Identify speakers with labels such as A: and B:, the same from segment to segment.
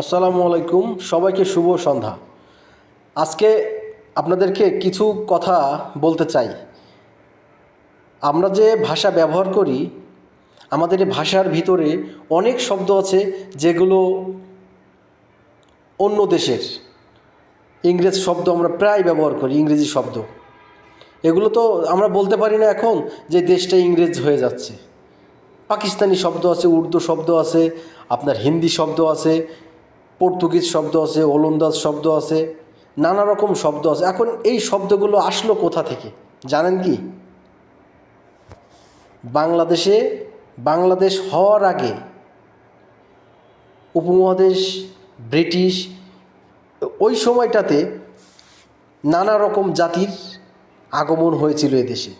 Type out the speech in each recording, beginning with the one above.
A: আসসালামু আলাইকুম, সবাইকে শুভ সন্ধ্যা। আজকে আপনাদেরকে কিছু কথা বলতে চাই। আমরা যে ভাষা ব্যবহার করি, আমাদের এই ভাষার ভিতরে অনেক শব্দ আছে যেগুলো অন্য দেশের। ইংরেজ শব্দ আমরা প্রায় ব্যবহার করি, ইংরেজি শব্দ। এগুলো তো আমরা বলতে পারি না এখন যে দেশটা ইংরেজ হয়ে যাচ্ছে। পাকিস্তানি শব্দ আছে, উর্দু শব্দ আছে, আপনার হিন্দি শব্দ আছে, পর্তুগিজ শব্দ আছে, ওলন্দাজ শব্দ আছে, নানা রকম শব্দ আছে। এখন এই শব্দগুলো আসলো কোথা থেকে জানেন কি? বাংলাদেশ হওয়ার আগে উপমহাদেশ, ব্রিটিশ, ওই সময়টাতে নানা রকম জাতির আগমন হয়েছিল এদেশে।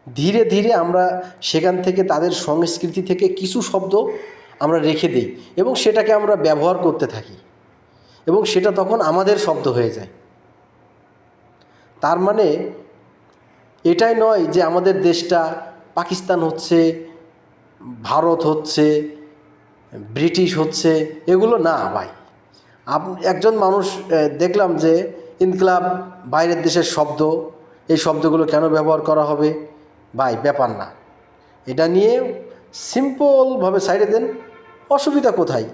A: ধীরে ধীরে আমরা সেখান থেকে তাদের সংস্কৃতি থেকে কিছু শব্দ আমরা রেখে দিই এবং সেটাকে আমরা ব্যবহার করতে থাকি এবং সেটা তখন আমাদের শব্দ হয়ে যায়। তার মানে এটাই নয় যে আমাদের দেশটা পাকিস্তান হচ্ছে, ভারত হচ্ছে, ব্রিটিশ হচ্ছে, এগুলো না ভাই। একজন মানুষ দেখলাম যে ইনকলাব বাইরের দেশের শব্দ, এই শব্দগুলো কেন ব্যবহার করা হবে? ভাই ব্যাপার না, এটা নিয়ে সিম্পলভাবে সাইডে দেন, অসুবিধা কোথায়?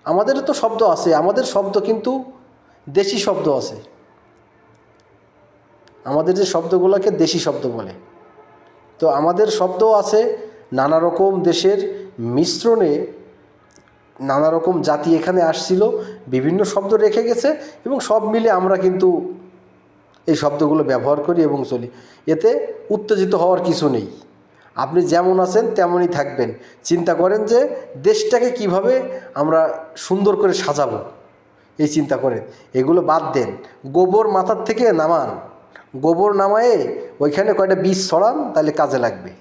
A: আমাদেরও তো শব্দ আছে, আমাদের শব্দ কিন্তু দেশি শব্দ আছে। আমাদের যে শব্দগুলোকে দেশি শব্দ বলে, তো আমাদের শব্দ আছে। নানা রকম দেশের মিশ্রণে নানা রকম জাতি এখানে আসছিল, বিভিন্ন শব্দ রেখে গেছে এবং সব মিলে আমরা কিন্তু এই শব্দগুলো ব্যবহার করি এবং চলি। এতে উত্তেজিত হওয়ার কিছু নেই। আপনি যেমন আছেন তেমনই থাকবেন। চিন্তা করেন যে দেশটাকে কিভাবে আমরা সুন্দর করে সাজাবো, এই চিন্তা করেন। এগুলো বাদ দেন, গোবর মাথার থেকে নামান, গোবর নামায়ে ওইখানে কয়টা বীজ ছড়ান, তাহলে কাজে লাগবে।